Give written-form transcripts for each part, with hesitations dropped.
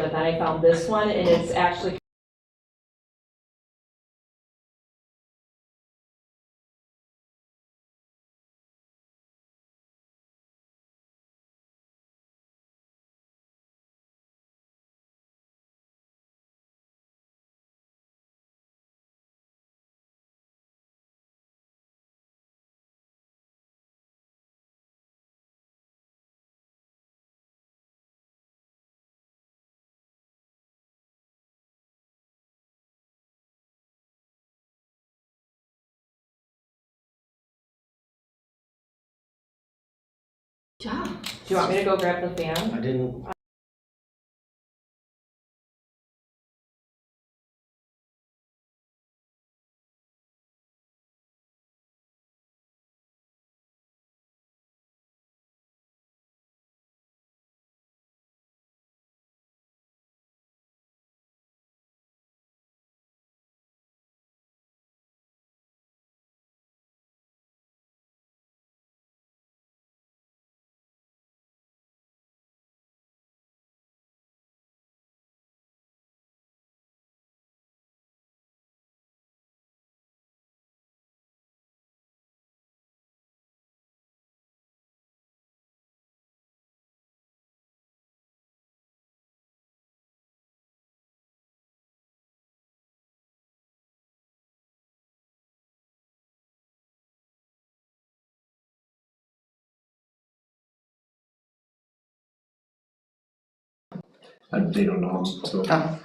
but then I found this one, and it's actually job. Do you want me to go grab the fan? I didn't. They don't know. So. I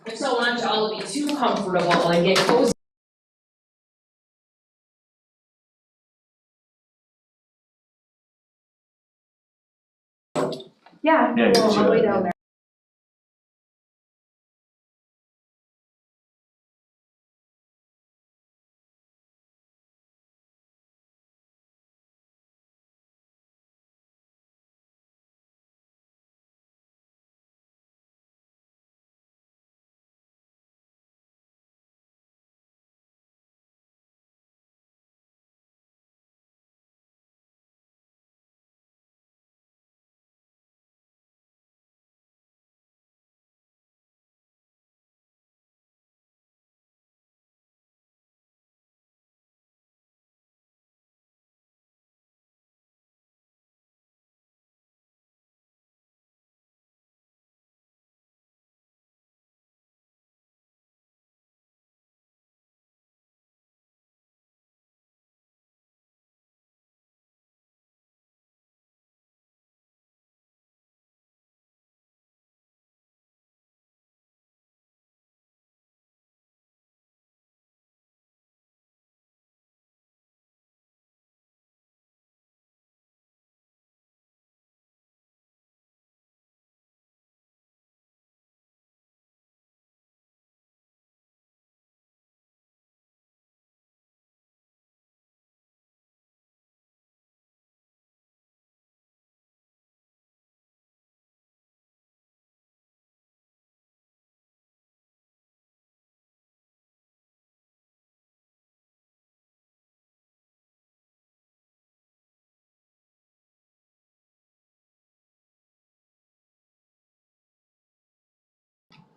just don't want you all to be too comfortable and get cozy. Yeah, Yeah, well, all the way down there.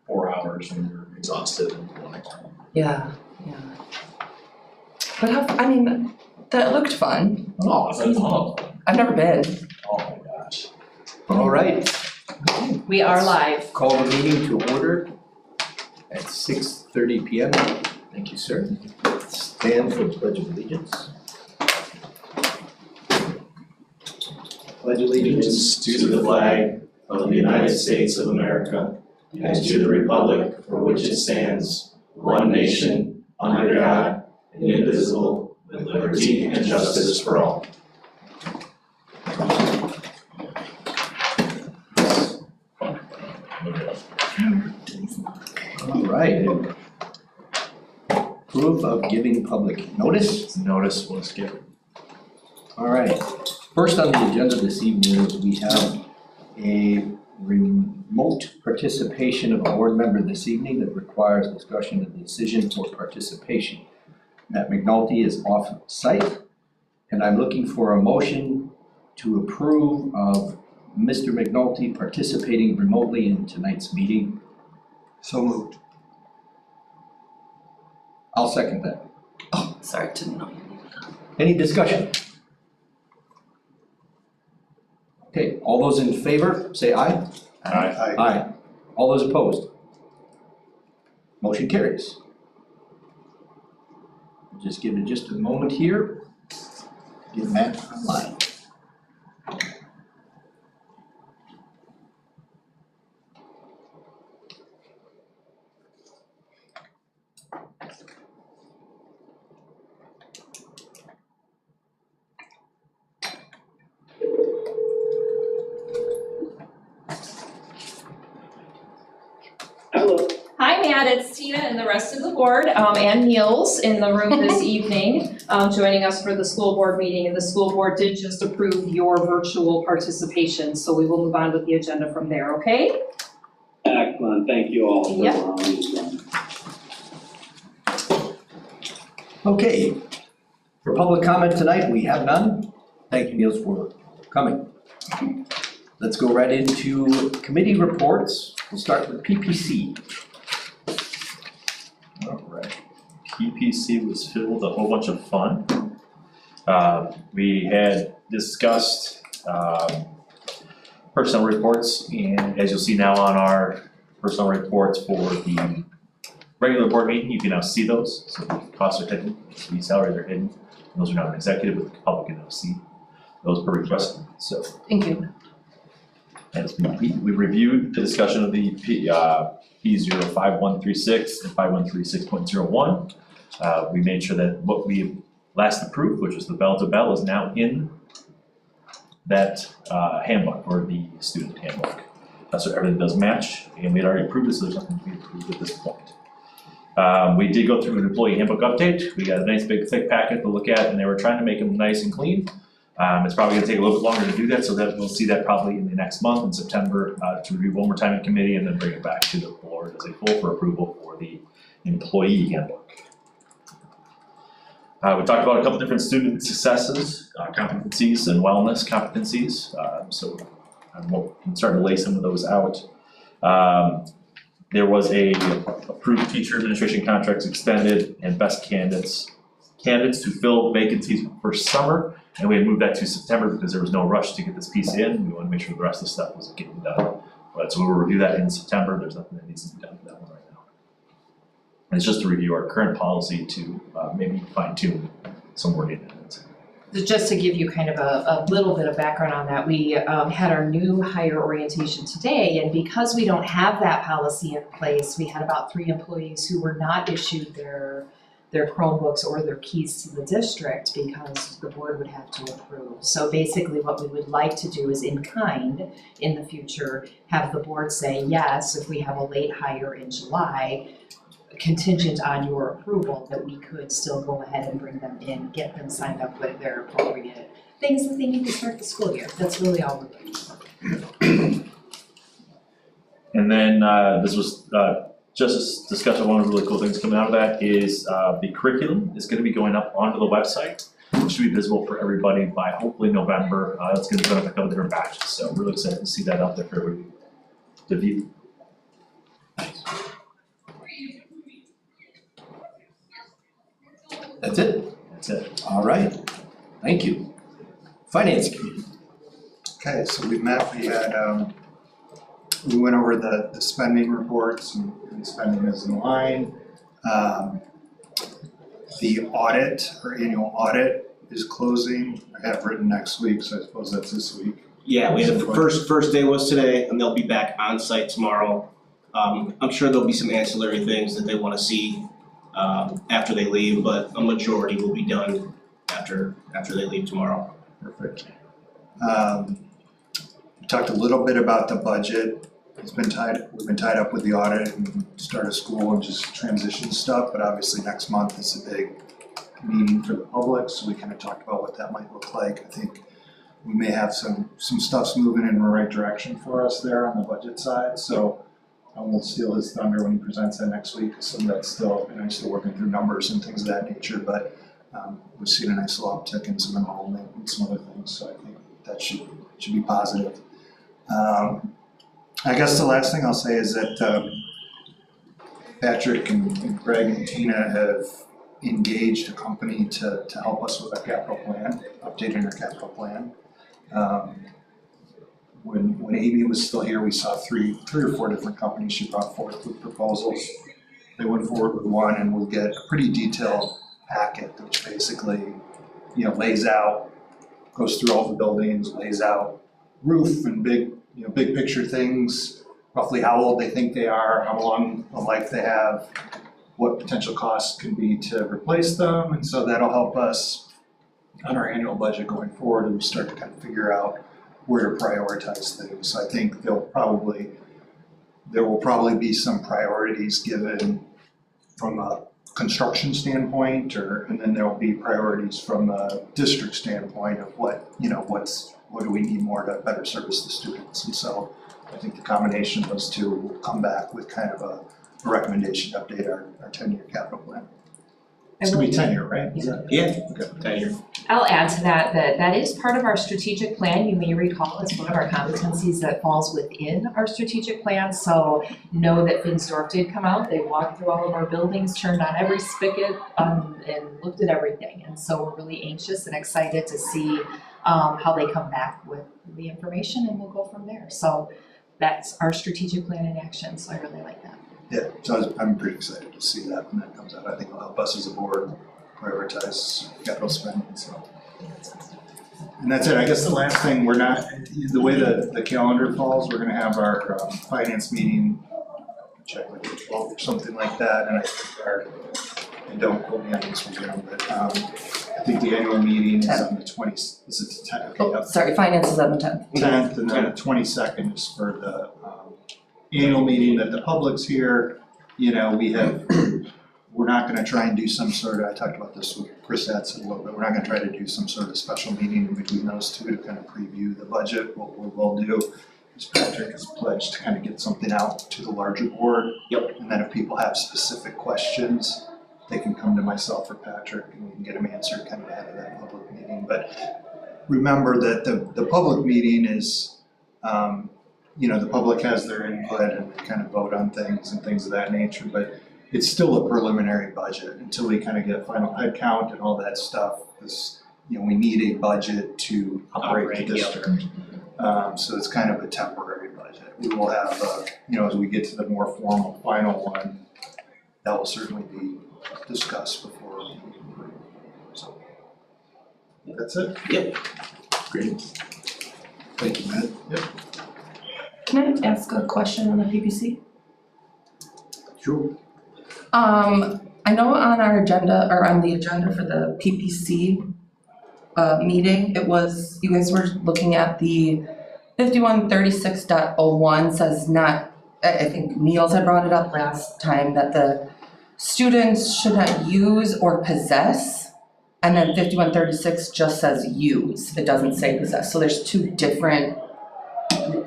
Hours and you're exhausted and like. Yeah, yeah. But how, I mean, that looked fun. Oh, it's a ton of fun. I've never been. Oh my gosh. All right. We are live. Call the meeting to order at 6:30 p.m. Thank you, sir. Stand for the Pledge of Allegiance. Pledge Allegiance to the flag of the United States of America and to the republic for which it stands, one nation, under God, indivisible, with liberty and justice for all. All right. Proof of giving public notice. Notice was given. All right. First on the agenda this evening is we have a remote participation of a board member this evening that requires discussion of the decision for participation. Matt McNulty is off site, and I'm looking for a motion to approve of Mr. McNulty participating remotely in tonight's meeting? So moved. I'll second that. Oh, sorry, didn't know you needed that. Any discussion? Okay, all those in favor, say aye. Aye. Aye. All those opposed? Motion carries. Just give it just a moment here. Get Matt online. Hi, Matt, it's Tina and the rest of the board, and Niels in the room this evening, joining us for the school board meeting. And the school board did just approve your virtual participation, so we will move on with the agenda from there, okay? Excellent, thank you all for Yep. allowing this one. Okay, for public comment tonight, we have none. Thank you, Niels, for coming. Let's go right into committee reports. We'll start with PPC. All right. PPC was filled with a whole bunch of fun. We had discussed personnel reports, and as you'll see now on our personnel reports for the regular board meeting, you can now see those. So the costs are hidden, the salaries are hidden. Those are now an executive, but the public can now see those per request. So Thank you. as we reviewed the discussion of the P05136 and 5136.01. We made sure that what we last approved, which was the bell to bell, is now in that handbook, or the student handbook. So everything does match, and we had already approved this, so there's nothing to be approved at this point. We did go through an employee handbook update. We got a nice big thick packet to look at, and they were trying to make them nice and clean. It's probably gonna take a little bit longer to do that, so that we'll see that probably in the next month in September, to review one more time in committee and then bring it back to the board as a full for approval for the employee handbook. We talked about a couple different student successes, competencies and wellness competencies, so I'm starting to lay some of those out. There was a approved teacher administration contracts extended and best candidates to fill vacancies for summer. And we had moved that to September because there was no rush to get this piece in. We wanted to make sure the rest of the stuff was getting done. But so we will review that in September. There's nothing that needs to be done for that one right now. And it's just to review our current policy to maybe fine tune some wording in it. Just to give you kind of a little bit of background on that, we had our new hire orientation today, and because we don't have that policy in place, we had about 3 employees who were not issued their Chromebooks or their keys to the district because the board would have to approve. So basically what we would like to do is in kind, in the future, have the board say yes, if we have a late hire in July, contingent on your approval, that we could still go ahead and bring them in, get them signed up with their appropriate things that they need to start the school year. That's really all we're looking for. And then this was just a discussion. One of the really cool things coming out of that is the curriculum is going to be going up onto the website. It should be visible for everybody by hopefully November. It's going to be done in a couple different batches, so really excited to see that out there for everybody to view. That's it? That's it. All right, thank you. Finance committee. Okay, so we met, we had, we went over the spending reports and spending is in line. The audit, or annual audit is closing. I have written next week, so I suppose that's this week. Yeah, we had the first day was today, and they'll be back on site tomorrow. I'm sure there'll be some ancillary things that they want to see after they leave, but a majority will be done after they leave tomorrow. Perfect. We talked a little bit about the budget. We've been tied up with the audit and start of school and just transition stuff, but obviously next month is a big meeting for the public, so we kind of talked about what that might look like. I think we may have some stuff's moving in the right direction for us there on the budget side, so I won't steal his thunder when he presents that next week. So that's still, I'm still working through numbers and things of that nature, but we've seen a nice little uptick in some enrollment and some other things, so I think that should be positive. I guess the last thing I'll say is that Patrick and Greg and Tina have engaged a company to help us with our capital plan, updating our capital plan. When Amy was still here, we saw three or four different companies she brought forth with proposals. They went forward with one, and we'll get a pretty detailed packet, which basically, lays out, goes through all the buildings, lays out roof and big picture things, roughly how old they think they are, how long a life they have, what potential costs can be to replace them, and so that'll help us on our annual budget going forward, and we start to kind of figure out where to prioritize things. So I think there will probably be some priorities given from a construction standpoint, and then there will be priorities from a district standpoint of what do we need more to better service the students. And so I think the combination of those two will come back with kind of a recommendation to update our 10-year capital plan. It's gonna be 10-year, right? Is that- Yeah, Okay. 10-year. I'll add to that is part of our strategic plan. You may recall it's one of our competencies that falls within our strategic plan. So know that Finsdorf did come out. They walked through all of our buildings, turned on every spigot, and looked at everything. And so we're really anxious and excited to see how they come back with the information, and we'll go from there. So that's our strategic plan in action. So I really like that. Yeah, so I'm pretty excited to see that when that comes out. I think it'll help us as a board prioritize capital spending, so. And that's it. I guess the last thing, the way the calendar falls, we're gonna have our finance meeting, check like the 12th or something like that, and I think and don't quote me on this one, but I think the annual meeting is on the 20th, is it the 10th? Okay, yep. Sorry, finance is on the 10th. 10th, and then the 22nd is for the annual meeting that the public's here. We're not gonna try and do some sort of, I talked about this with Chris Adson a little bit, we're not gonna try to do some sort of special meeting in between those two to kind of preview the budget. What we'll do is Patrick has pledged to kind of get something out to the larger board. Yep. And then if people have specific questions, they can come to myself or Patrick and we can get them answered kind of ahead of that public meeting. But remember that the public meeting is, the public has their input and they kind of vote on things and things of that nature, but it's still a preliminary budget until we kind of get final head count and all that stuff. Because, we need a budget to operate the district. So it's kind of a temporary budget. We will have, as we get to the more formal final one, that will certainly be discussed before we approve. So that's it. Yep. Great. Thank you, Matt. Yep. Can I ask a question on the PPC? Sure. I know on our agenda, or on the agenda for the PPC meeting, it was, you guys were looking at the 5136.01 says not, I think Niels had brought it up last time, that the students should not use or possess, and then 5136 just says use, it doesn't say possess, so there's two different,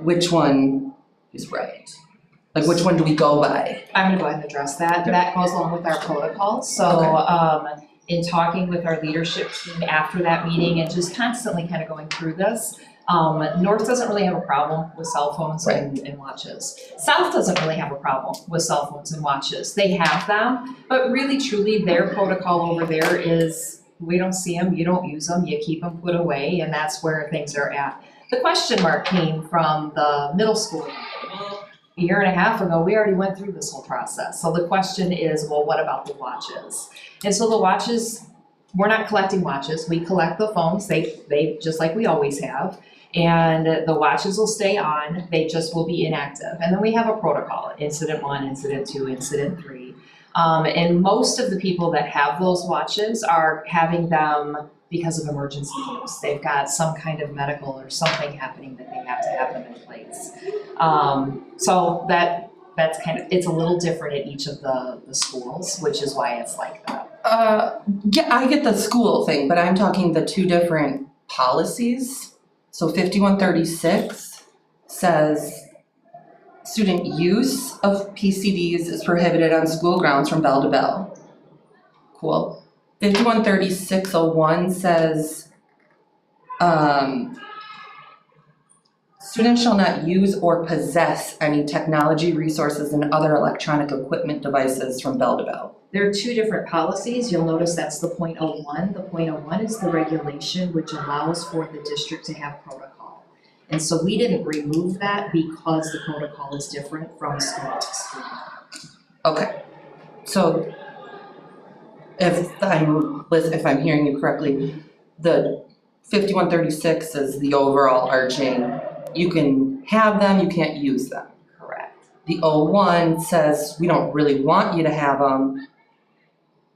which one is right? Like, which one do we go by? I'm gonna go ahead and address that. Okay. That goes along with our protocols. So, in talking with our leadership team after that meeting and just constantly kind of going through this, North doesn't really have a problem with cell phones and watches. South doesn't really have a problem with cell phones and watches. They have them, but really truly their protocol over there is, we don't see them, you don't use them, you keep them put away, and that's where things are at. The question mark came from the middle school. A year and a half ago, we already went through this whole process. So the question is, well, what about the watches? And so the watches, we're not collecting watches. We collect the phones. They just like we always have. And the watches will stay on. They just will be inactive. And then we have a protocol, incident 1, incident 2, incident 3. And most of the people that have those watches are having them because of emergency use. They've got some kind of medical or something happening that they have to have them in place. So that's kind of, it's a little different at each of the schools, which is why it's like that. Yeah, I get the school thing, but I'm talking the two different policies. So 5136 says student use of PCDs is prohibited on school grounds from bell to bell. Cool. 5136.01 says Students shall not use or possess any technology, resources, and other electronic equipment devices from bell to bell. There are two different policies. You'll notice that's the .01. The .01 is the regulation which allows for the district to have protocol. And so we didn't remove that because the protocol is different from school to school. Okay, so if I'm hearing you correctly, the 5136 is the overall arching. You can have them, you can't use them. Correct. The 01 says we don't really want you to have them,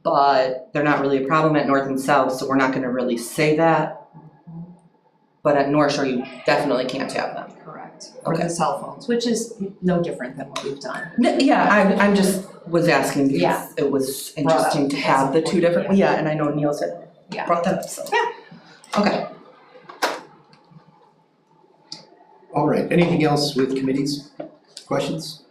but they're not really a problem at North and South, so we're not going to really say that. But at North Shore, you definitely can't have them. Correct. For Okay. the cell phones, which is no different than what we've done. Yeah, I'm just was asking Yeah. because it was Brought up. interesting to have the two different, yeah, and I know Neil said Yeah. brought that up, so. Yeah. Okay. All right, anything else with committees? Questions?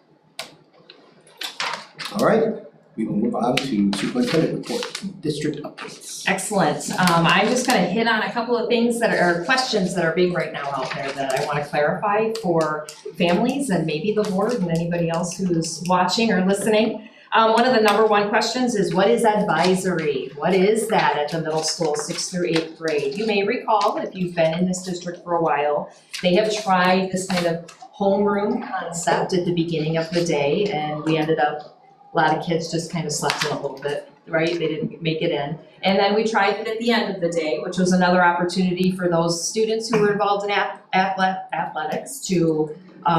All right, we will move on to superintendent report, district updates. Excellent. I'm just gonna hit on a couple of things that are questions that are big right now out there that I wanna clarify for families and maybe the board and anybody else who's watching or listening. One of the number one questions is, what is advisory? What is that at the middle school, 6th through 8th grade? You may recall, if you've been in this district for a while, they have tried this kind of homeroom concept at the beginning of the day, and we ended up, a lot of kids just kind of slept in a little bit, right? They didn't make it in. And then we tried it at the end of the day, which was another opportunity for those students who were involved in athletics to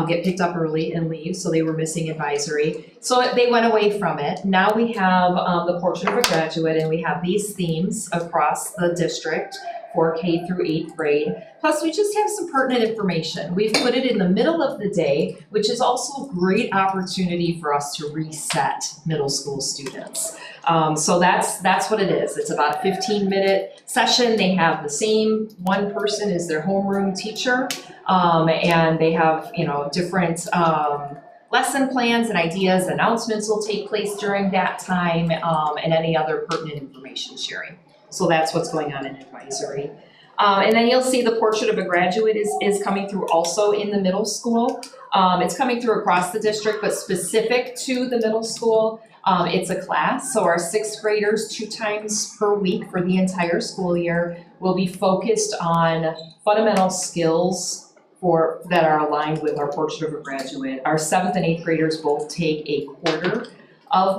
get picked up early and leave, so they were missing advisory. So they went away from it. Now we have the portrait of a graduate, and we have these themes across the district for K through 8th grade. Plus, we just have some pertinent information. We've put it in the middle of the day, which is also a great opportunity for us to reset middle school students. So that's what it is. It's about a 15-minute session. They have the same one person as their homeroom teacher, and they have, different lesson plans and ideas. Announcements will take place during that time, and any other pertinent information sharing. So that's what's going on in advisory. And then you'll see the portrait of a graduate is coming through also in the middle school. It's coming through across the district, but specific to the middle school. It's a class, so our 6th graders 2 times per week for the entire school year will be focused on fundamental skills that are aligned with our portrait of a graduate. Our 7th and 8th graders both take a quarter of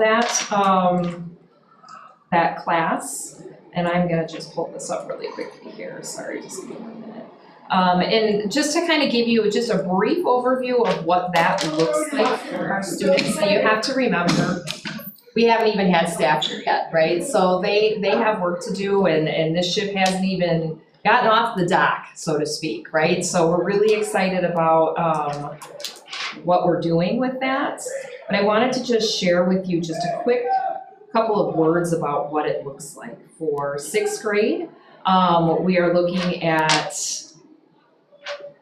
that class. And I'm gonna just pull this up really quickly here, sorry, just give me 1 minute. And just to kind of give you just a brief overview of what that looks like for our students, and you have to remember, we haven't even had staff here yet, right? So they have work to do, and this ship hasn't even gotten off the dock, so to speak, right? So we're really excited about what we're doing with that. But I wanted to just share with you just a quick couple of words about what it looks like for 6th grade. We are looking at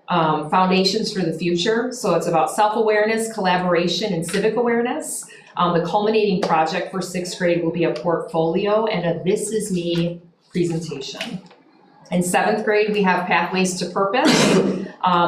foundations for the future. So it's about self-awareness, collaboration, and civic awareness. The culminating project for 6th grade will be a portfolio and a This Is Me presentation. In 7th grade, we have Pathways to Purpose.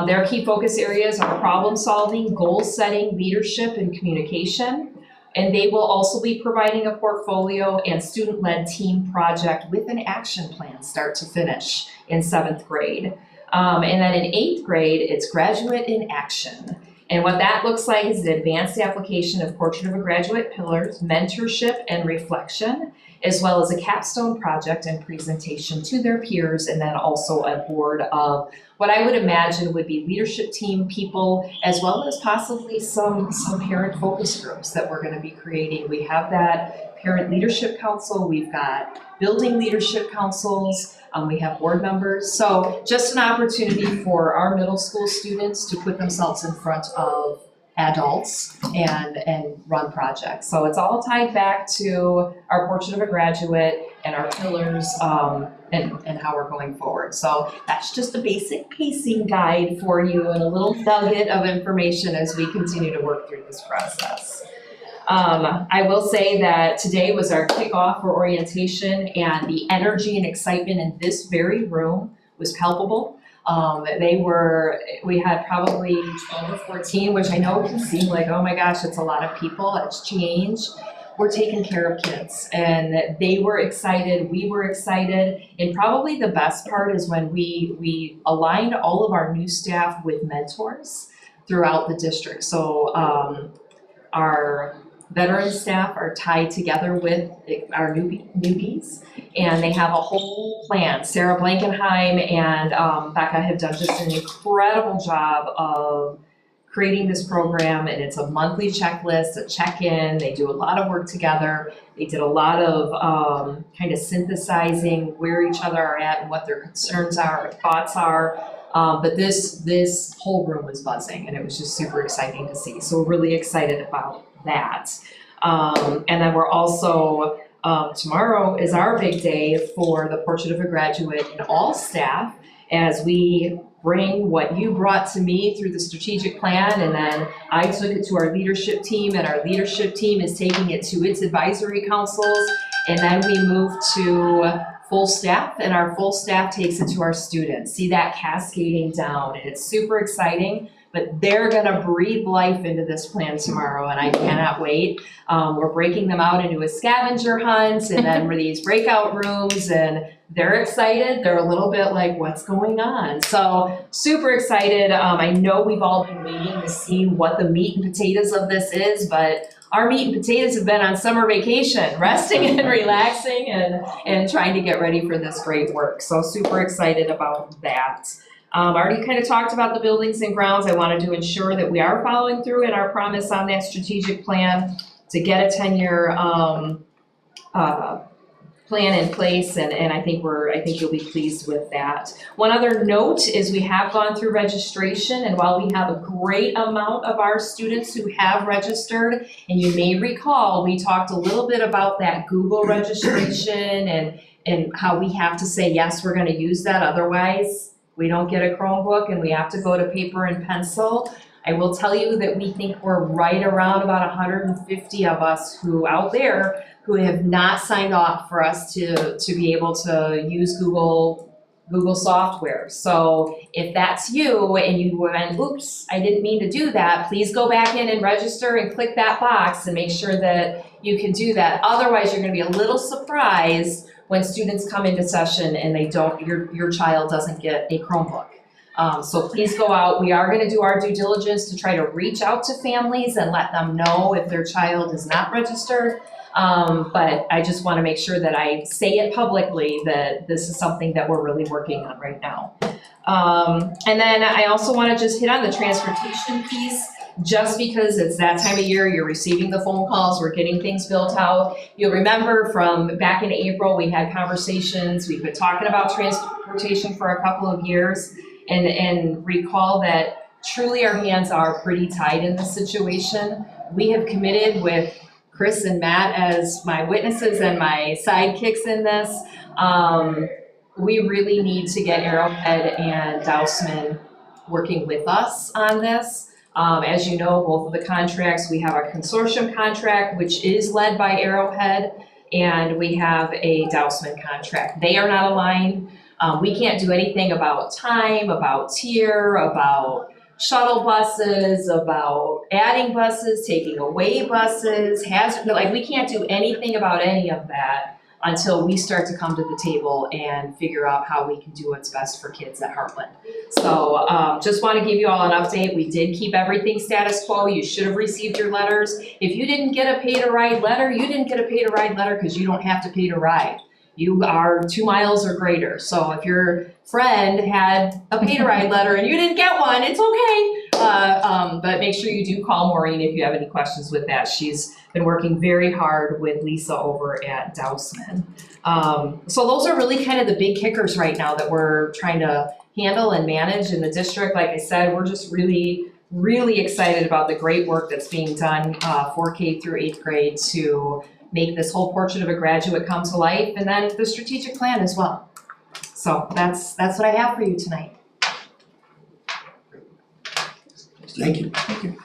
Their key focus areas are problem solving, goal setting, leadership, and communication. And they will also be providing a portfolio and student-led team project with an action plan start to finish in 7th grade. And then in 8th grade, it's Graduate in Action. And what that looks like is an advanced application of Portrait of a Graduate pillars, mentorship and reflection, as well as a capstone project and presentation to their peers, and then also a board of what I would imagine would be leadership team people, as well as possibly some parent focus groups that we're going to be creating. We have that parent leadership council, we've got building leadership councils, we have board members. So just an opportunity for our middle school students to put themselves in front of adults and run projects. So it's all tied back to our Portrait of a Graduate and our pillars and how we're going forward. So that's just a basic pacing guide for you and a little nugget of information as we continue to work through this process. I will say that today was our kickoff for orientation, and the energy and excitement in this very room was palpable. We had probably 12 or 14, which I know can seem like, oh my gosh, it's a lot of people, it's change. We're taking care of kids, and they were excited, we were excited, and probably the best part is when we aligned all of our new staff with mentors throughout the district. So our veteran staff are tied together with our newbies, and they have a whole plan. Sarah Blankenheim and Becca have done just an incredible job of creating this program, and it's a monthly checklist, a check-in. They do a lot of work together. They did a lot of kind of synthesizing where each other are at and what their concerns are, or thoughts are. But this whole room was buzzing, and it was just super exciting to see. So we're really excited about that. And then we're also, tomorrow is our big day for the Portrait of a Graduate and all staff, as we bring what you brought to me through the strategic plan, and then I took it to our leadership team, and our leadership team is taking it to its advisory councils, and then we move to full staff, and our full staff takes it to our students. See that cascading down, and it's super exciting, but they're gonna breathe life into this plan tomorrow, and I cannot wait. We're breaking them out into a scavenger hunt, and then for these breakout rooms, and they're excited. They're a little bit like, what's going on? So super excited. I know we've all been waiting to see what the meat and potatoes of this is, but our meat and potatoes have been on summer vacation, resting and relaxing and trying to get ready for this great work. So super excited about that. I already kind of talked about the buildings and grounds. I wanted to ensure that we are following through in our promise on that strategic plan to get a 10-year plan in place, and I think you'll be pleased with that. One other note is we have gone through registration, and while we have a great amount of our students who have registered, and you may recall, we talked a little bit about that Google registration and how we have to say, yes, we're gonna use that, otherwise we don't get a Chromebook and we have to go to paper and pencil. I will tell you that we think we're right around about 150 of us who out there who have not signed off for us to be able to use Google software. So if that's you and you went, oops, I didn't mean to do that, please go back in and register and click that box and make sure that you can do that. Otherwise, you're gonna be a little surprised when students come into session and they don't, your child doesn't get a Chromebook. So please go out. We are gonna do our due diligence to try to reach out to families and let them know if their child is not registered. But I just wanna make sure that I say it publicly that this is something that we're really working on right now. And then I also wanna just hit on the transportation piece. Just because it's that time of year, you're receiving the phone calls, we're getting things built out. You'll remember from back in April, we had conversations, we've been talking about transportation for a couple of years, and recall that truly our hands are pretty tied in this situation. We have committed with Chris and Matt as my witnesses and my sidekicks in this. We really need to get Arrowhead and Dousman working with us on this. As you know, both of the contracts, we have a consortium contract, which is led by Arrowhead, and we have a Dousman contract. They are not aligned. We can't do anything about time, about tier, about shuttle buses, about adding buses, taking away buses, we can't do anything about any of that until we start to come to the table and figure out how we can do what's best for kids at Hartland. So just want to give you all an update. We did keep everything status quo. You should have received your letters. If you didn't get a pay to ride letter, you didn't get a pay to ride letter because you don't have to pay to ride. You are 2 miles or greater. So if your friend had a pay to ride letter and you didn't get one, it's okay. But make sure you do call Maureen if you have any questions with that. She's been working very hard with Lisa over at Dousman. So those are really kind of the big kickers right now that we're trying to handle and manage in the district. Like I said, we're just really, really excited about the great work that's being done for K through 8th grade to make this whole Portrait of a Graduate come to life, and then the strategic plan as well. So that's what I have for you tonight. Thank you, thank you.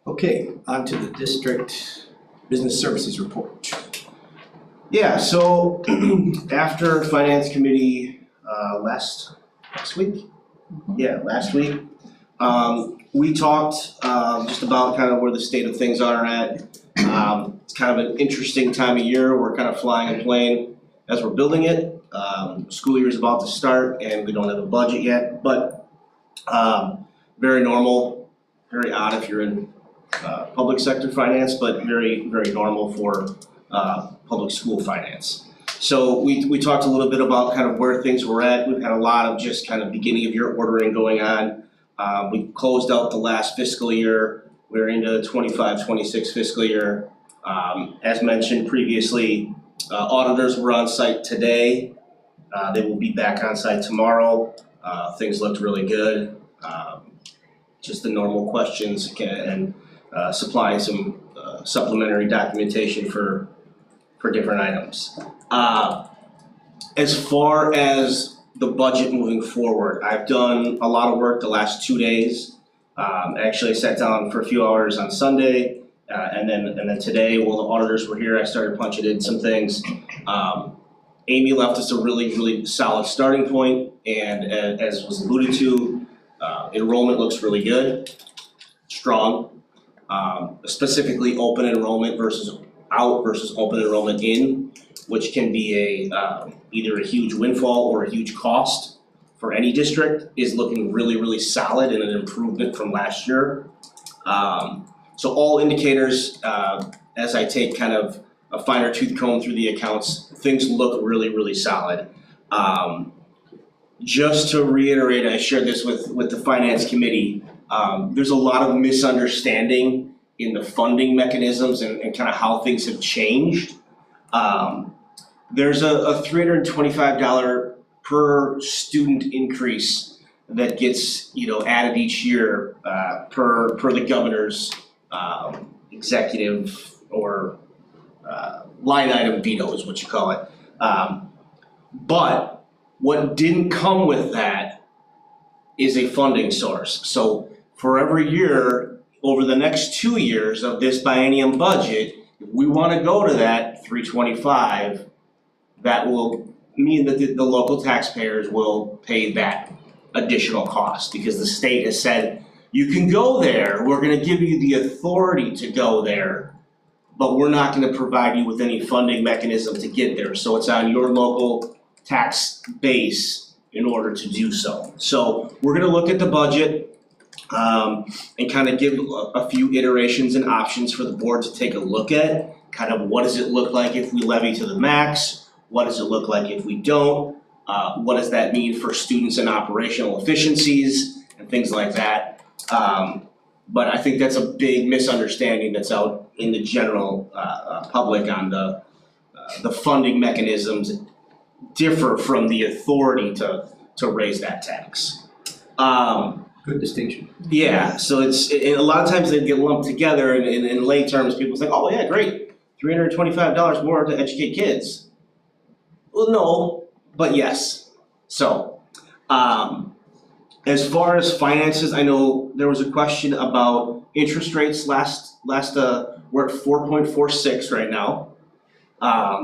Okay, on to the district business services report. Yeah, so after finance committee last week? Yeah, last week. We talked just about kind of where the state of things are at. It's kind of an interesting time of year. We're kind of flying a plane as we're building it. School year is about to start and we don't have a budget yet, but very normal, very odd if you're in public sector finance, but very, very normal for public school finance. So we talked a little bit about kind of where things were at. We've had a lot of just kind of beginning of year ordering going on. We closed out the last fiscal year. We're into 25-26 fiscal year. As mentioned previously, auditors were on site today. They will be back on site tomorrow. Things looked really good. Just the normal questions and supplying some supplementary documentation for different items. As far as the budget moving forward, I've done a lot of work the last 2 days. Actually, I sat down for a few hours on Sunday, and then today, while the auditors were here, I started punching in some things. Amy left us a really, really solid starting point, and as was alluded to, enrollment looks really good, strong. Specifically, open enrollment versus out versus open enrollment in, which can be either a huge windfall or a huge cost for any district, is looking really, really solid and an improvement from last year. So all indicators, as I take kind of a finer tooth comb through the accounts, things look really, really solid. Just to reiterate, I shared this with the finance committee, there's a lot of misunderstanding in the funding mechanisms and kind of how things have changed. There's a $325 per student increase that gets added each year per the governor's executive or line item veto is what you call it. But what didn't come with that is a funding source. So for every year over the next 2 years of this biennium budget, if we want to go to that 325, that will mean that the local taxpayers will pay that additional cost because the state has said, you can go there, we're going to give you the authority to go there, but we're not going to provide you with any funding mechanism to get there. So it's on your local tax base in order to do so. So we're going to look at the budget and kind of give a few iterations and options for the board to take a look at. Kind of what does it look like if we levy to the max? What does it look like if we don't? What does that mean for students and operational efficiencies and things like that? But I think that's a big misunderstanding that's out in the general public on the funding mechanisms differ from the authority to raise that tax. Good distinction. Yeah, so it's a lot of times they get lumped together and in lay terms, people say, oh yeah, great, $325 more to educate kids. Well, no, but yes. So, as far as finances, I know there was a question about interest rates last we're at 4.46 right now.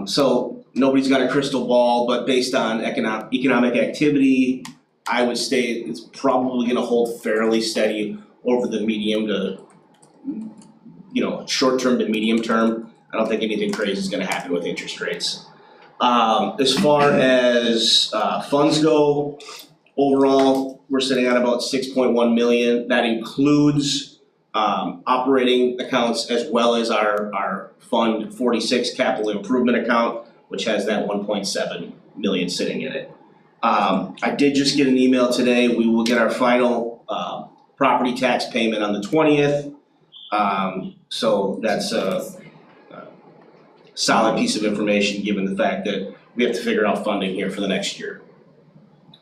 So nobody's got a crystal ball, but based on economic activity, I would say it's probably gonna hold fairly steady over the medium to, short term to medium term. I don't think anything crazy is gonna happen with interest rates. As far as funds go, overall, we're sitting at about 6.1 million. That includes operating accounts as well as our Fund 46 capital improvement account, which has that 1.7 million sitting in it. I did just get an email today. We will get our final property tax payment on the 20th. So that's a solid piece of information given the fact that we have to figure out funding here for the next year.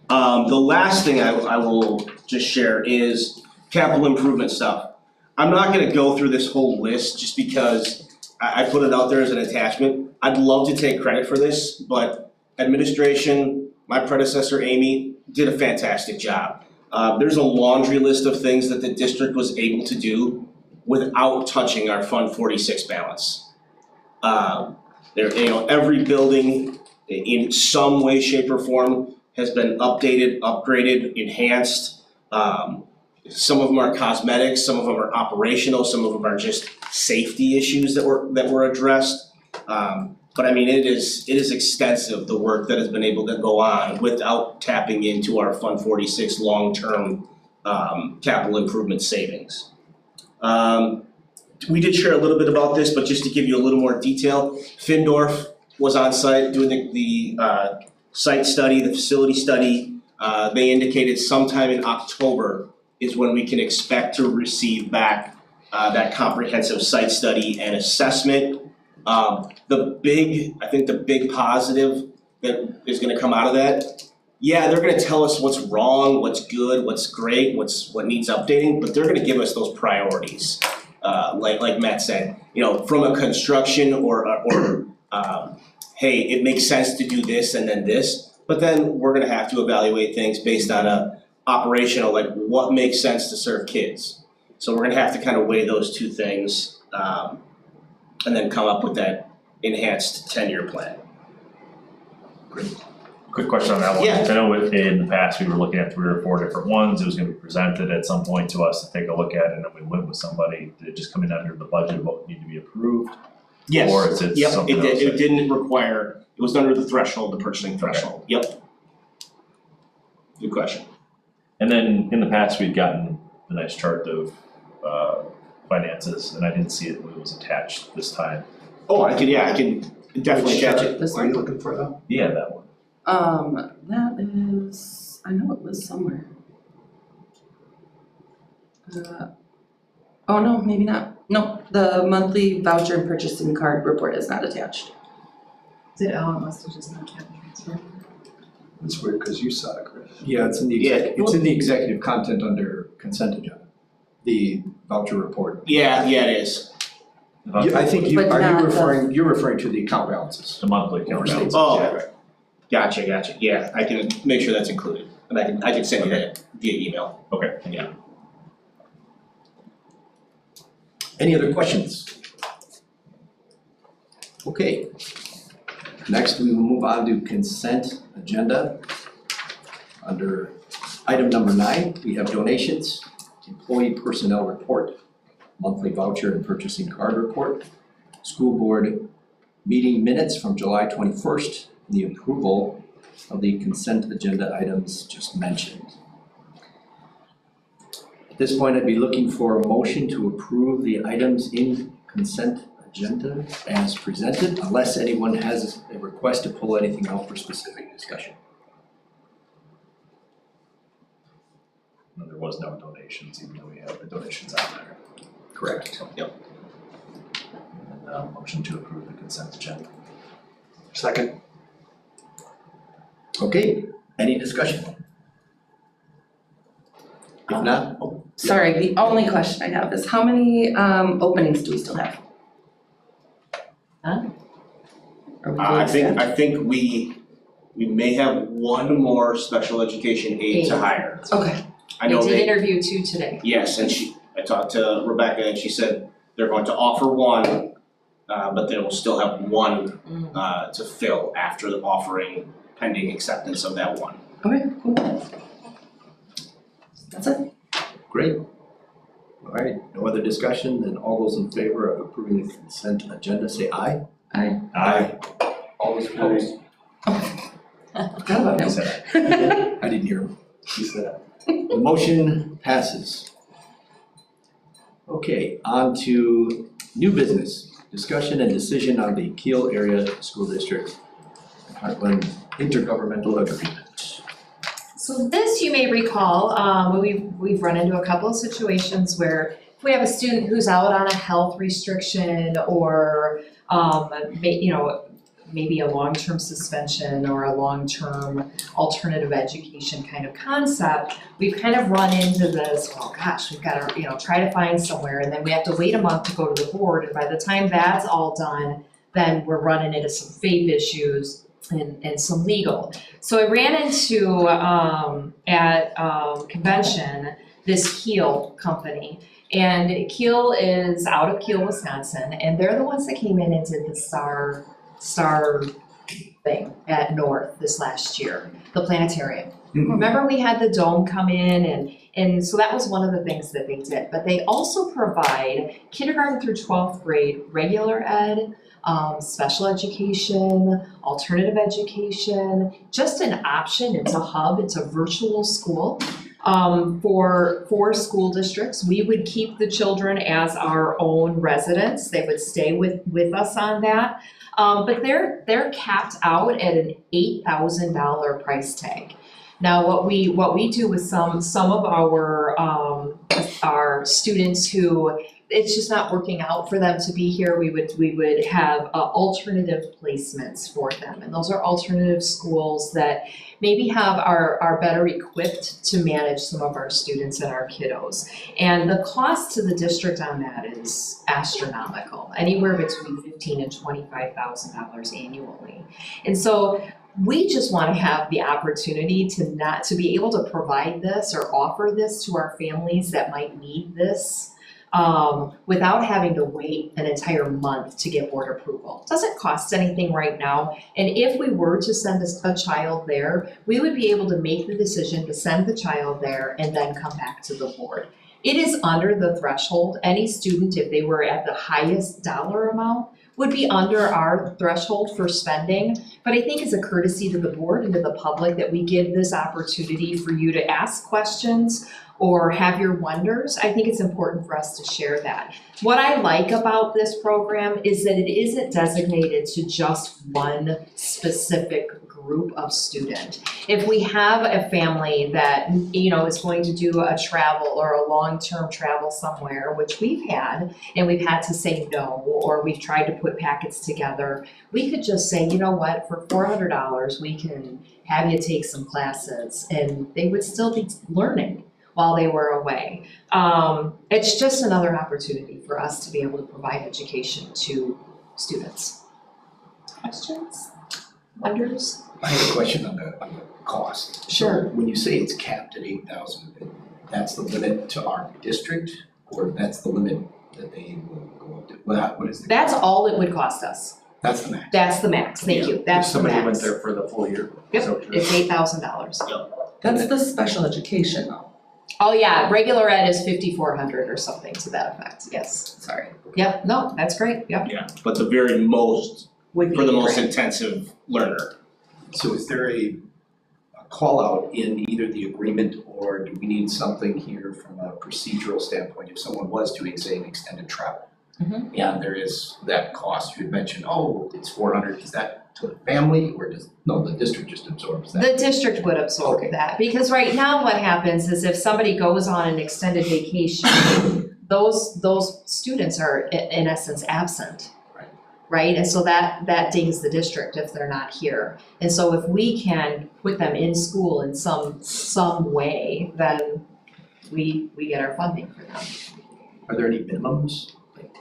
The last thing I will just share is capital improvement stuff. I'm not gonna go through this whole list just because I put it out there as an attachment. I'd love to take credit for this, but administration, my predecessor Amy, did a fantastic job. There's a laundry list of things that the district was able to do without touching our Fund 46 balance. Every building in some way, shape, or form has been updated, upgraded, enhanced. Some of them are cosmetics, some of them are operational, some of them are just safety issues that were addressed. But I mean, it is extensive, the work that has been able to go on without tapping into our Fund 46 long-term capital improvement savings. We did share a little bit about this, but just to give you a little more detail, Findorf was on site doing the site study, the facility study. They indicated sometime in October is when we can expect to receive back that comprehensive site study and assessment. I think the big positive that is gonna come out of that, yeah, they're gonna tell us what's wrong, what's good, what's great, what needs updating, but they're gonna give us those priorities. Like Matt said, you know, from a construction or hey, it makes sense to do this and then this, but then we're gonna have to evaluate things based on a operational, like what makes sense to serve kids. So we're gonna have to kind of weigh those two things, and then come up with that enhanced 10-year plan. Quick question on that one. Yeah. I know in the past, we were looking at 3 or 4 different ones. It was gonna be presented at some point to us to take a look at, and then we went with somebody. Did it just come in under the budget of what would need to be approved? Yes. Or is it something else? Yep, it didn't require, it was under the threshold, the purchasing threshold, yep. Good question. And then in the past, we'd gotten a nice chart of finances, and I didn't see it when it was attached this time. Oh, I can definitely catch it. This What are you one? looking for though? Yeah, that one. That is, I know it was somewhere. Oh no, maybe not. No, the monthly voucher and purchasing card report is not attached. It must have just not happened. It's weird because you saw it, Chris. Yeah, it's in the executive content under consent agenda, the voucher report. Yeah, it is. I think But not the- you're referring to the account balances. The monthly account balance. Oh. Yeah, right. Gotcha, yeah, I can make sure that's included, and I can send you that via email. Okay. Yeah. Any other questions? Okay. Next, we will move on to consent agenda. Under item number 9, we have donations, employee personnel report, monthly voucher and purchasing card report, school board meeting minutes from July 21st, and the approval of the consent agenda items just mentioned. At this point, I'd be looking for a motion to approve the items in consent agenda as presented, unless anyone has a request to pull anything out for specific discussion. And there was no donations, even though we have the donations out there. Correct. Yep. And motion to approve the consent agenda. Second. Okay, any discussion? If not, Sorry, the only question I have is how many openings do we still have? None? Are we I good? think we may have one more special education aide to hire. Okay, I know We did they, interview 2 today. yes, and I talked to Rebecca and she said they're going to offer one, but they will still have one to fill after the offering pending acceptance of that one. okay, cool. That's it. great. All right, no other discussion, then all those in favor of approving the consent agenda, say aye. Aye. Aye. All those opposed? Forgot about He it. said it. I didn't hear him. He said it. The motion passes. Okay, on to new business. Discussion and decision on the Kiel Area School District Hartland Intergovernmental Agreement. So this, you may recall, we've run into a couple of situations where if we have a student who's out on a health restriction or, maybe a long-term suspension or a long-term alternative education kind of concept, we've kind of run into this, oh gosh, we've got to, try to find somewhere, and then we have to wait a month to go to the board, and by the time that's all done, then we're running into some FAPE issues and some legal. So I ran into, at convention, this Kiel company. And Kiel is out of Kiel, Wisconsin, and they're the ones that came in and did the STAR thing at North this last year. the planetarium. Remember we had the dome come in and so that was one of the things that they did. But they also provide kindergarten through 12th grade regular ed, special education, alternative education, just an option. It's a hub, it's a virtual school. For school districts, we would keep the children as our own residents. They would stay with us on that. But they're capped out at an $8,000 price tag. Now, what we do with some of our students who it's just not working out for them to be here, we would have alternative placements for them, and those are alternative schools that maybe are better equipped to manage some of our students and our kiddos. And the cost to the district on that is astronomical, anywhere between $15,000 and $25,000 annually. And so we just want to have the opportunity to be able to provide this or offer this to our families that might need this without having to wait an entire month to get board approval. It doesn't cost anything right now. And if we were to send a child there, we would be able to make the decision to send the child there and then come back to the board. It is under the threshold. Any student, if they were at the highest dollar amount, would be under our threshold for spending. But I think as a courtesy to the board and to the public that we give this opportunity for you to ask questions or have your wonders, I think it's important for us to share that. What I like about this program is that it isn't designated to just one specific group of student. If we have a family that, is going to do a travel or a long-term travel somewhere, which we've had, and we've had to say no, or we've tried to put packets together, we could just say, you know what, for $400, we can have you take some classes, and they would still be learning while they were away. It's just another opportunity for us to be able to provide education to students. Questions? Wonders? I have a question on the cost. Sure. So when you say it's capped at 8,000, that's the limit to our district, or that's the limit that they will go up to? What is the? That's all it would cost us. That's the max. That's the max, thank you, that's the max. Somebody went there for the full year. Yep, it's $8,000. That's the special education though. Oh yeah, regular ed is 5,400 or something to that effect, yes. Sorry. Yep, no, that's great, yep. Yeah, but the very most, Would be for the most great. intensive learner. So is there a call out in either the agreement, or do we need something here from a procedural standpoint if someone was doing, say, an extended travel? Mhm. And there is that cost, you had mentioned, it's 400, is that to the family, or the district just absorbs that? The district would absorb Okay. that, because right now what happens is if somebody goes on an extended vacation, those students are in essence absent. Right. Right, and so that dings the district if they're not here. And so if we can put them in school in some way, then we get our funding for them. Are there any minimums, like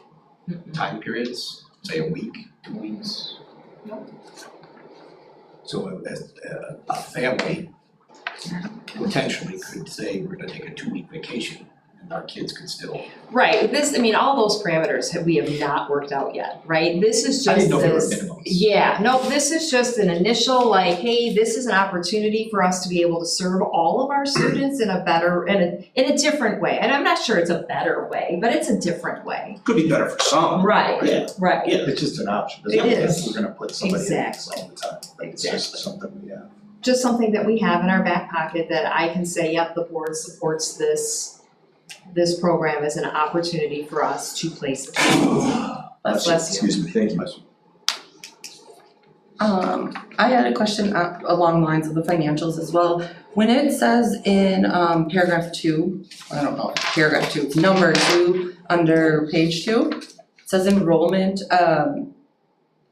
time periods, say a week, 2 weeks? Nope. So a family potentially could say, we're gonna take a 2-week vacation, and our kids could still. Right, all those parameters we have not worked out yet, right? This is I just didn't know if there were this. minimums. Yeah, no, this is just an initial hey, this is an opportunity for us to be able to serve all of our students in a different way. And I'm not sure it's a better way, but it's a different way. Could be better for some. Right, Yeah. right. Yeah. It's just an option, It doesn't mean is. we're gonna put somebody in this Exactly. all the time, but it's Exactly. just something we have. Just something that we have in our back pocket that I can say, yep, the board supports this program as an opportunity for us to place. Bless you. Excuse me, thank you. I had a question along the lines of the financials as well. When it says in paragraph 2, I don't know, paragraph 2, it's number 2 under page 2, it says enrollment,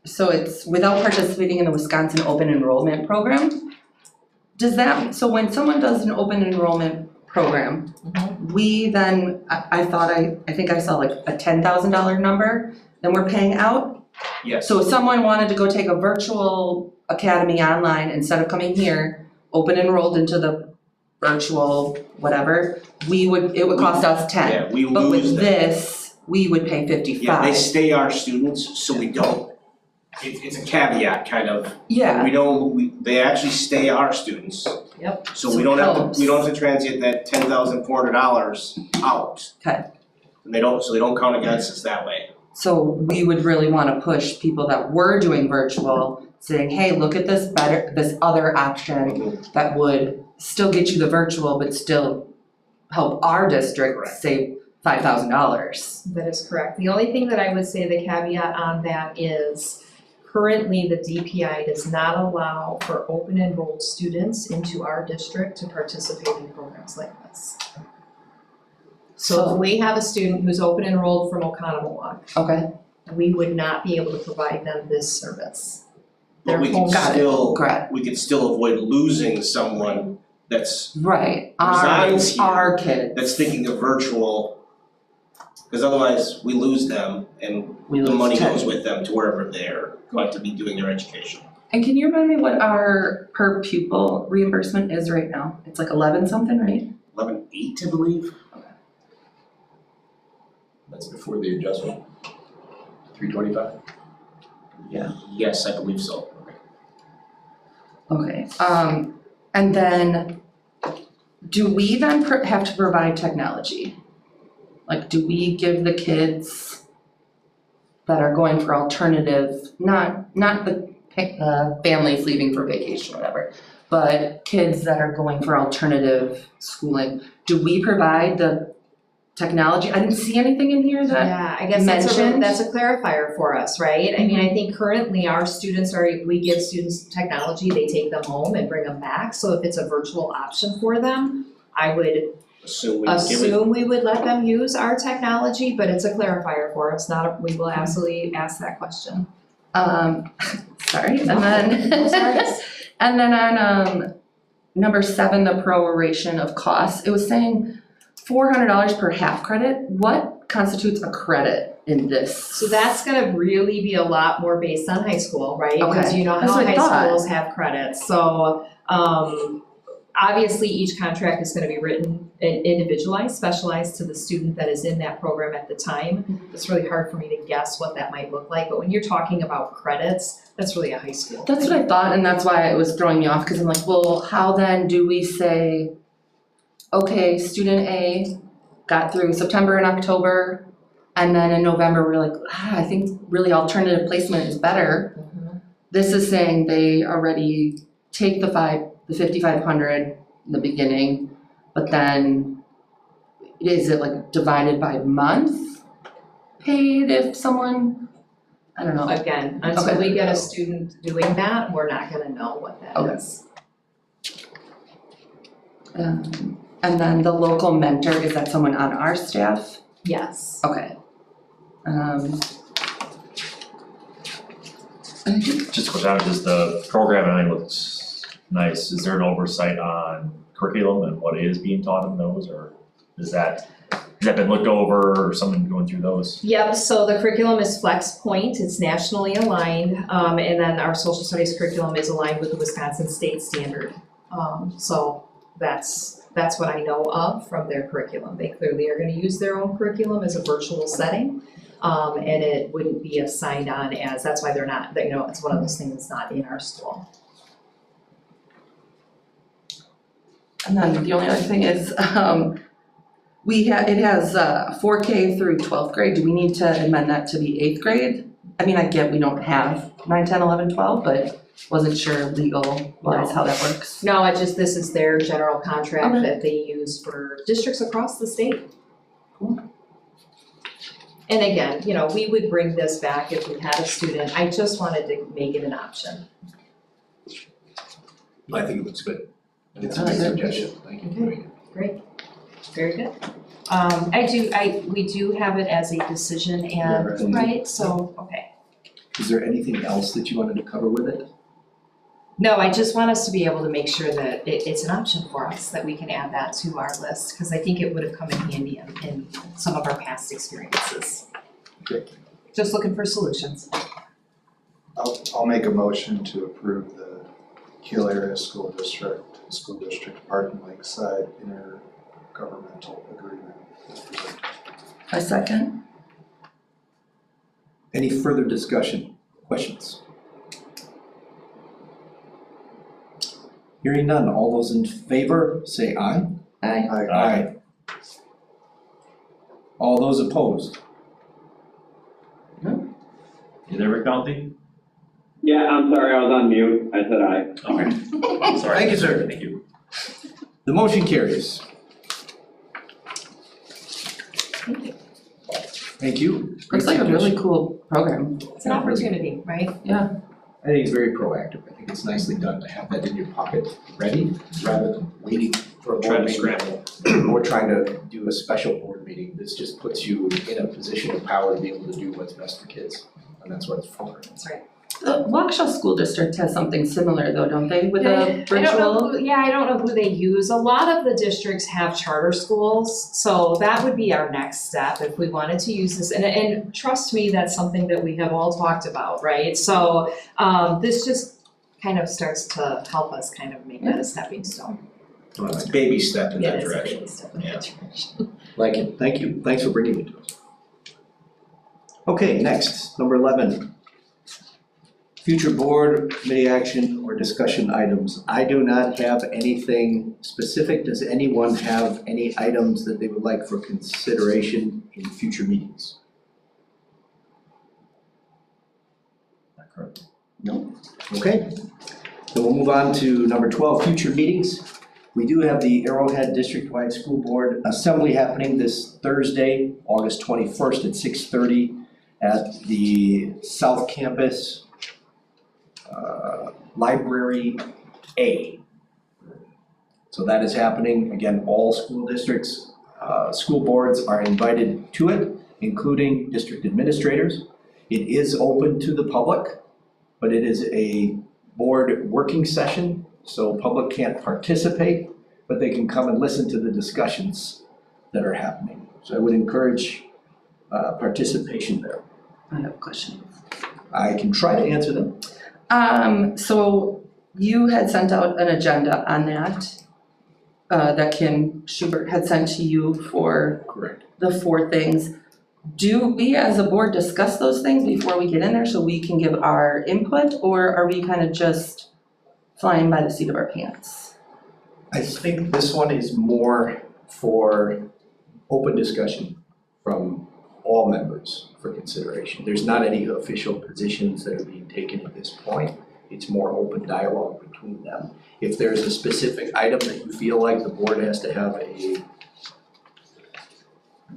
so it's without participating in the Wisconsin Open Enrollment Program. So when someone does an open enrollment program, we then, I think I saw like a $10,000 number, then we're paying out? Yes. So if someone wanted to go take a virtual academy online, instead of coming here, open enrolled into the virtual whatever, it would cost us 10. Yeah, we But lose with them. this, we would pay 55. Yeah, they stay our students, so we don't it's a caveat kind of. Yeah, They actually stay our students. Yep. So we don't have Helps. to transient that $10,400 out. Okay. And they don't count against us that way. so we would really wanna push people that were doing virtual, saying, hey, look at this other option that would still get you the virtual, but still help our district Correct. save $5,000. That is correct. The only thing that I would say, the caveat on that is currently the DPI does not allow for open enrolled students into our district to participate in programs like this. So if we have a student who's open enrolled from Oconomowoc, Okay, we would not be able to provide them this service. But we Their can home- got it, still, correct, we can still avoid losing someone that's right, Resides here. our kids. thinking of virtual. Because otherwise we lose them and We the lose money 10. goes with them to wherever they're going to be doing their education. And can you remind me what our per pupil reimbursement is right now? It's like 11 something, right? 11.8, I believe. That's before the adjustment. 325? Yes, I believe so. Okay, and then do we then have to provide technology? Like, do we give the kids that are going for alternative, not the families leaving for vacation or whatever, but kids that are going for alternative schooling, do we provide the technology? I didn't see anything in here that, Yeah, I guess mentioned. that's a clarifier for us, right? I mean, I think currently our students we give students technology, they take them home and bring them back. So if it's a virtual option for them, I would assume we would let them use our technology, but it's a clarifier for us, we will absolutely ask that question. sorry, and then, Sorry. and then on, number 7, the proration of costs, it was saying $400 per half credit. What constitutes a credit in this? So that's gonna really be a lot more based on high school, right? Because Okay, you know that's how what I high thought. schools have credits, so, obviously each contract is gonna be written individualized, specialized to the student that is in that program at the time. It's really hard for me to guess what that might look like, but when you're talking about credits, that's really a high school. That's what I thought, and that's why it was throwing me off, because I'm like, well, how then do we say, okay, student A got through September and October, and then in November, we're like, I think really alternative placement is better. Mhm. This is saying they already take the 5,500 in the beginning, but then is it like divided by month paid if someone, I don't know. Again, until Okay. we get a student doing that, we're not gonna know what that Okay. is. And then the local mentor, is that someone on our staff? Yes. Okay. Just a question, does the program, I think, looks nice, is there an oversight on curriculum and what is being taught in those, or has that been looked over, or someone going through those? Yep, so the curriculum is Flex Point, it's nationally aligned, and then our social studies curriculum is aligned with the Wisconsin State Standard. So that's what I know of from their curriculum. They clearly are gonna use their own curriculum as a virtual setting, and it wouldn't be assigned on as, that's why they're not, you know, it's one of those things that's not in our school. And then the only other thing is, it has 4K through 12th grade. Do we need to amend that to be 8th grade? I mean, I get we don't have 9, 10, 11, 12, but wasn't sure legal-wise how that works. No, this is their general contract Okay. that they use for districts across the state. Cool. And again, you know, we would bring this back if we had a student, I just wanted to make it an option. I think it looks good. It's a I like good it. suggestion, thank you. Okay. Great, very good. We do have it as a decision Yeah, right. and, right, so, okay. Is there anything else that you wanted to cover with it? No, I just want us to be able to make sure that it's an option for us, that we can add that to our list, because I think it would have come in handy in some of our past experiences. Okay. Just looking for solutions. I'll make a motion to approve the Keel Area School District Hartland-Lakeside intergovernmental agreement as presented. A second? Any further discussion? Questions? Hearing none, all those in favor say aye. Aye. Aye. All those opposed? You there, Rick Valentine? Yeah, I'm sorry, I was on mute. I said aye. Okay. Sorry. Thank you, sir. Thank you. The motion carries. Thank you. Looks like a really cool program. It's an opportunity, right? I think it's very proactive. I think it's nicely done to have that in your pocket, ready, rather than waiting for a Trying board to meeting. scramble. Or trying to do a special board meeting. This just puts you in a position of power to be able to do what's best for kids. And that's what it's for. That's right. The Waukesha School District has something similar though, don't they, with a I don't know virtual? I don't know who they use. A lot of the districts have charter schools, so that would be our next step if we wanted to use this. And trust me, that's something that we have all talked about, right? So this just kind of starts to help us kind of make that a stepping stone. It's a baby step in that It is a direction. baby step in that direction. Like it. Thank you. Thanks for bringing it to us. Okay, next, number 11. Future board, committee action, or discussion items. I do not have anything specific. Does anyone have any items that they would like for consideration in future meetings? Not correct. No? Okay. Then we'll move on to number 12, future meetings. We do have the Arrowhead District-wide School Board Assembly happening this Thursday, August 21st at 6:30 at the South Campus Library A. So that is happening. Again, all school districts, school boards are invited to it, including district administrators. It is open to the public, but it is a board working session, so public can't participate, but they can come and listen to the discussions that are happening. So I would encourage participation there. I have questions. I can try to answer them. So you had sent out an agenda on that Kim Schubert had sent to you for Correct. the 4 things. Do we as a board discuss those things before we get in there so we can give our input, or are we kind of just flying by the seat of our pants? I think this one is more for open discussion from all members for consideration. There's not any official positions that are being taken at this point. It's more open dialogue between them. If there's a specific item that you feel like the board has to have a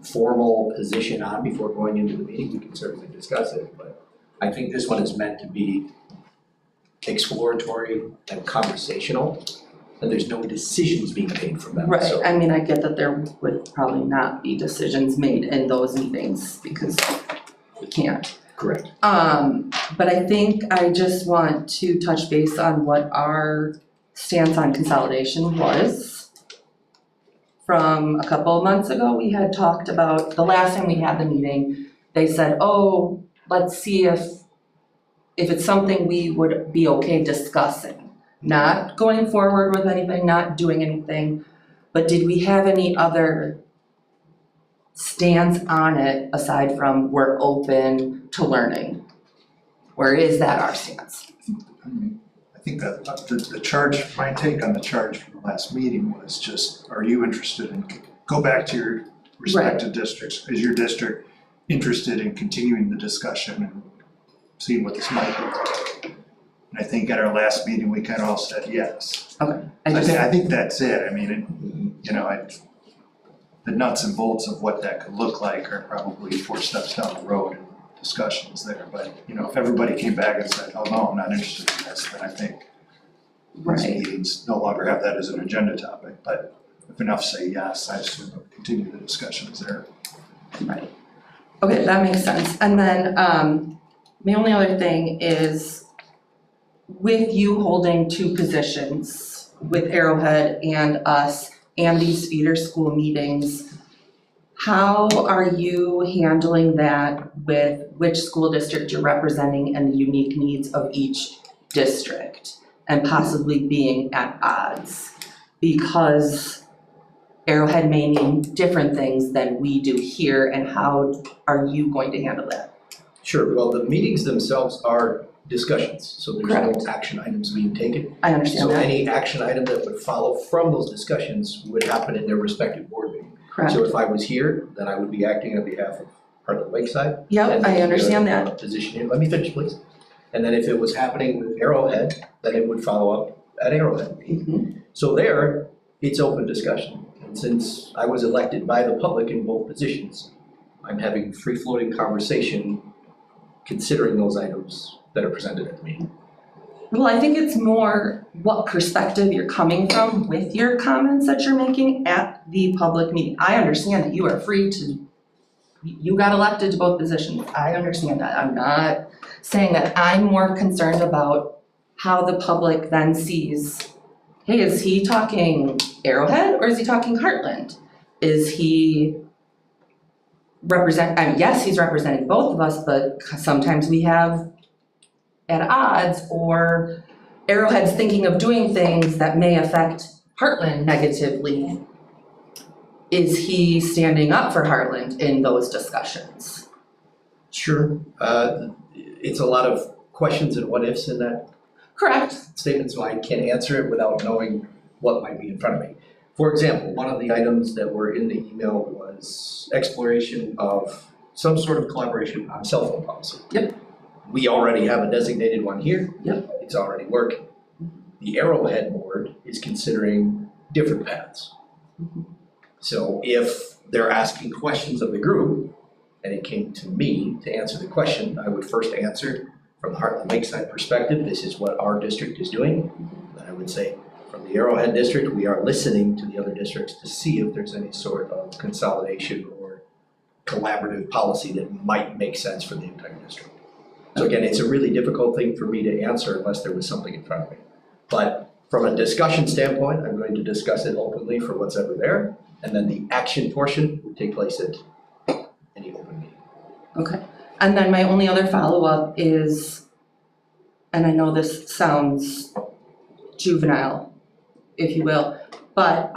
formal position on before going into the meeting, we can certainly discuss it. But I think this one is meant to be exploratory and conversational, and there's no decisions being made from them. Right, So I mean, I get that there would probably not be decisions made in those meetings because we can't. correct. But I think I just want to touch base on what our stance on consolidation was. From a couple of months ago, we had talked about, the last time we had the meeting, they said, oh, let's see if it's something we would be okay discussing. Not going forward with anything, not doing anything, but did we have any other stance on it aside from we're open to learning? Or is that our stance? I think that the charge, my take on the charge from the last meeting was just, are you interested in, go back to your respective districts. Is your district interested in continuing the discussion and seeing what this might look like? And I think at our last meeting, we kind of all said yes. Okay, I think that's it. I mean, the nuts and bolts of what that could look like are probably 4 steps down the road in discussions there. But, if everybody came back and said, oh, no, I'm not interested in this, then I think these right. meetings no longer have that as an agenda topic. But if enough say yes, I assume we'll continue the discussions there. Right. Okay, that makes sense. And then the only other thing is with you holding 2 positions with Arrowhead and us and these feeder school meetings, how are you handling that with which school district you're representing and the unique needs of each district and possibly being at odds? Because Arrowhead may mean different things than we do here, and how are you going to handle that? Sure, well, the meetings themselves are discussions, so there's Correct. no action items being taken. I understand So that, any action item that would follow from those discussions would happen in their respective board meeting. correct. So if I was here, then I would be acting on behalf of Hartland-Lakeside. Yep, and I the, understand that. Position here, let me finish, please. And then if it was happening with Arrowhead, then it would follow up at Arrowhead. Mhm. So there, it's open discussion. And since I was elected by the public in both positions, I'm having free-floating conversation considering those items that are presented at the meeting. Well, I think it's more what perspective you're coming from with your comments that you're making at the public meeting. I understand that you are free to, you got elected to both positions. I understand that. I'm not saying that. I'm more concerned about how the public then sees, hey, is he talking Arrowhead or is he talking Heartland? Is he yes, he's representing both of us, but sometimes we have at odds, or Arrowhead's thinking of doing things that may affect Heartland negatively. Is he standing up for Heartland in those discussions? Sure. It's a lot of questions and what ifs in that Correct. statement, so I can't answer it without knowing what might be in front of me. For example, one of the items that were in the email was exploration of some sort of collaboration on cell phone policy. Yep. We already have a designated one here. Yep. It's already working. The Arrowhead board is considering different paths. So if they're asking questions of the group, and it came to me to answer the question, I would first answer from the Hartland-Lakeside perspective, this is what our district is doing. Then I would say, from the Arrowhead district, we are listening to the other districts to see if there's any sort of consolidation or collaborative policy that might make sense for the entire district. So again, it's a really difficult thing for me to answer unless there was something in front of me. But from a discussion standpoint, I'm going to discuss it openly for what's ever there, and then the action portion would take place at any open meeting. Okay. And then my only other follow-up is, and I know this sounds juvenile, if you will, but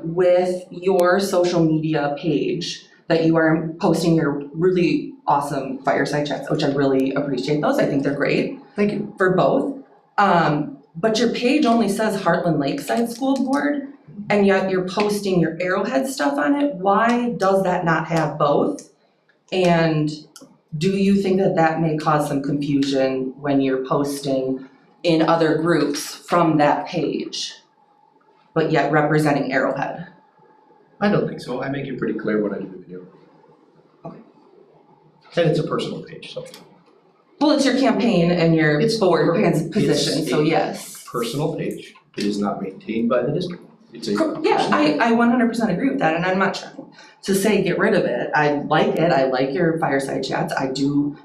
with your social media page that you are posting your really awesome fireside chats, which I really appreciate those. I think they're great. Thank you. For both. But your page only says Hartland-Lakeside School Board, and yet you're posting your Arrowhead stuff on it. Why does that not have both? And do you think that that may cause some confusion when you're posting in other groups from that page, but yet representing Arrowhead? I don't think so. I make it pretty clear what I do with video. Okay. And it's a personal page, so. Well, it's your campaign and your It's board it's position, so a yes. Personal page. It is not maintained by the district. It's a Yeah, personal page. I 100% agree with that, and I'm not trying to say get rid of it. I like it. I like your fireside chats. I do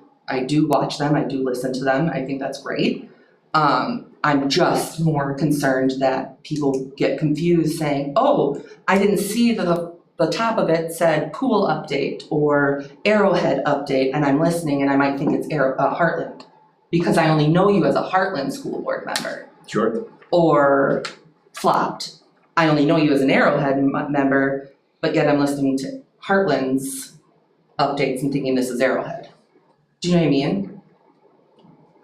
watch them. I do listen to them. I think that's great. I'm just more concerned that people get confused saying, oh, I didn't see the top of it said pool update or Arrowhead update, and I'm listening and I might think it's Heartland because I only know you as a Heartland school board member. Sure. Or flopped. I only know you as an Arrowhead member, but yet I'm listening to Heartland's updates and thinking this is Arrowhead. Do you know what I mean?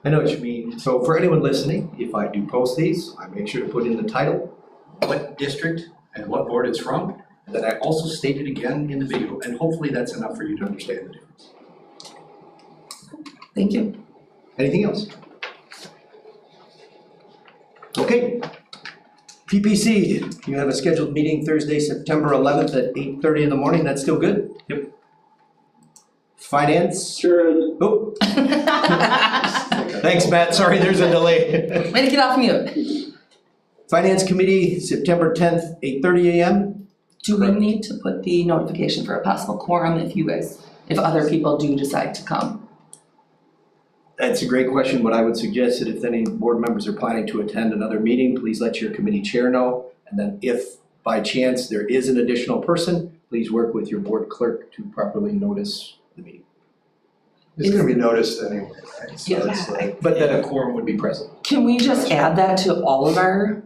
I know what you mean. So for anyone listening, if I do post these, I make sure to put in the title, what district and what board it's from, and then I also state it again in the video, and hopefully that's enough for you to understand the difference. Thank you. Anything else? Okay. PPC, you have a scheduled meeting Thursday, September 11th at 8:30 in the morning. That's still good? Yep. Finance? Sure is. Oh. Thanks, Matt. Sorry, there's a delay. Way to get off mute. Finance Committee, September 10th, 8:30 a.m. Do we need to put the notification for a possible quorum if other people do decide to come? That's a great question. What I would suggest that if any board members are planning to attend another meeting, please let your committee chair know. And then if by chance there is an additional person, please work with your board clerk to properly notice the meeting. It's gonna be noticed anyway, right? So Yeah. it's like, But then a quorum would be present. Can we just add that to all of our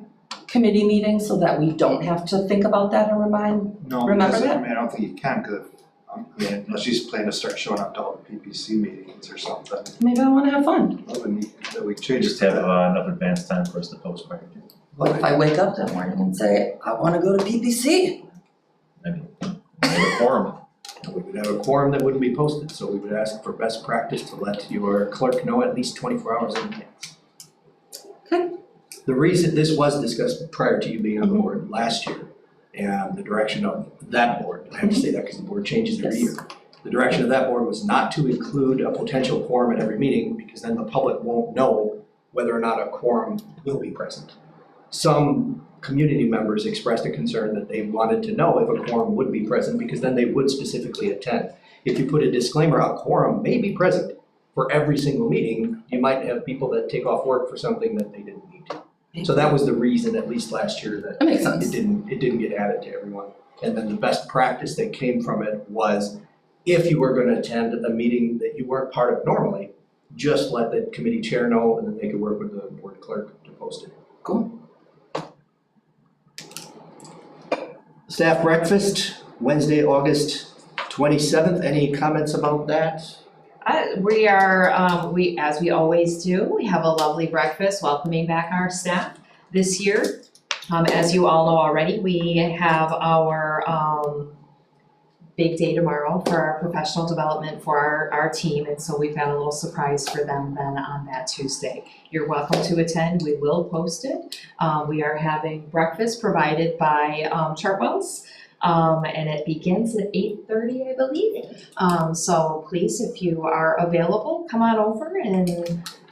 committee meetings so that we don't have to think about that and remind? no, Remember because, I that? mean, I don't think you can, because Unless you plan to start showing up to all the PPC meetings or something. Maybe I wanna have fun. Well, then that we change Just it have to that. enough advance time for us to post prior to. What if I wake up that morning and say, I wanna go to PPC? I mean, we have a quorum. We would have a quorum that wouldn't be posted, so we would ask for best practice to let your clerk know at least 24 hours in advance. Okay. The reason this was discussed prior to you being on the board last year, and the direction of that board, I have to say that because the board changes every year. The direction of that board was not to include a potential quorum at every meeting, because then the public won't know whether or not a quorum will be present. Some community members expressed a concern that they wanted to know if a quorum would be present, because then they would specifically attend. If you put a disclaimer out, quorum may be present for every single meeting, you might have people that take off work for something that they didn't need to. So that was the reason, at least last year, that That makes sense. it didn't get added to everyone. And then the best practice that came from it was, if you were gonna attend a meeting that you weren't part of normally, just let the committee chair know, and then they could work with the board clerk to post it. Cool. Staff breakfast, Wednesday, August 27th. Any comments about that? We are, as we always do, we have a lovely breakfast welcoming back our staff this year. As you all know already, we have our big day tomorrow for our professional development for our team, and so we've got a little surprise for them then on that Tuesday. You're welcome to attend, we will post it. We are having breakfast provided by Chartwell's, and it begins at 8:30, I believe. So please, if you are available, come on over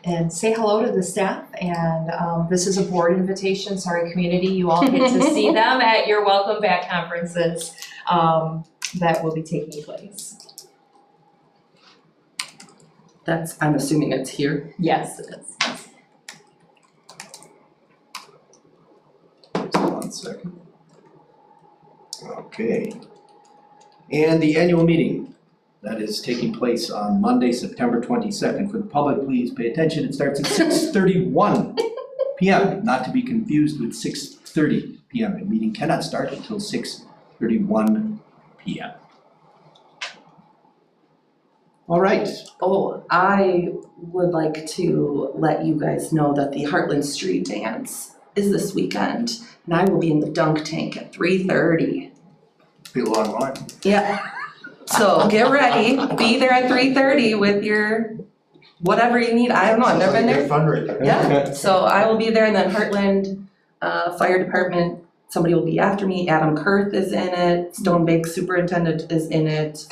and say hello to the staff. And this is a board invitation, sorry community, you all get to see them at your welcome back conferences that will be taking place. I'm assuming it's here. Yes, it is. Just 1 second. Okay. And the annual meeting that is taking place on Monday, September 22nd. For the public, please pay attention. It starts at 6:31 p.m., not to be confused with 6:30 p.m. The meeting cannot start until 6:31 p.m. All right. Oh, I would like to let you guys know that the Hartland Street Dance is this weekend, and I will be in the dunk tank at 3:30. Be a long line. Yeah. So get ready, be there at 3:30 with your whatever you need. I don't know, I've never been there. Fundraiser. Yeah, so I will be there, and then Hartland Fire Department, somebody will be after me. Adam Kurth is in it, Stone Bank Superintendent is in it.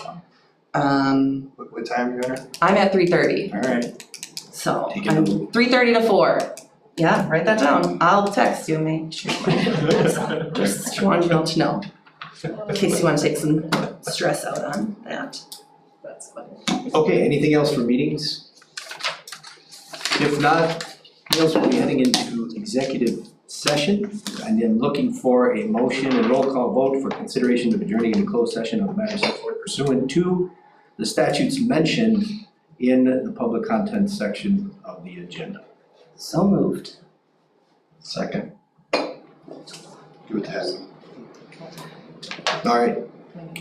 What time are you at? I'm at 3:30. All right. So Take it I'm easy. 3:30 to 4. Yeah, write that down. I'll text you and make sure. Just wanted you all to know, in case you want to take some stress out on that. That's funny. Okay, anything else for meetings? If not, Niels will be heading into executive session, and then looking for a motion and roll call vote for consideration of adjourning into closed session on the matters set forth pursuant to the statutes mentioned in the public content section of the agenda. So moved. Second. Do it that. All right,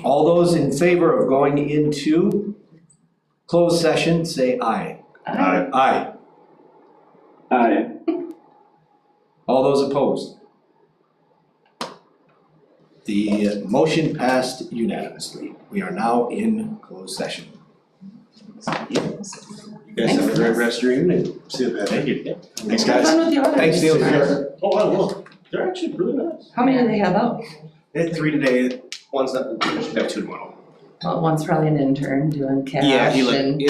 all those in favor of going into closed session, say aye. Aye. Aye. All those opposed? The motion passed unanimously. We are now in closed session. You guys have a great rest of your evening. See you, Pat. Thank you. Thanks, Have guys. fun with the others. Thanks, Neil. Oh, I will. They're actually really nice. How many do they have out? They had 3 today, one's not, we should have 2 tomorrow. Well, one's probably an intern doing cash Yeah, and.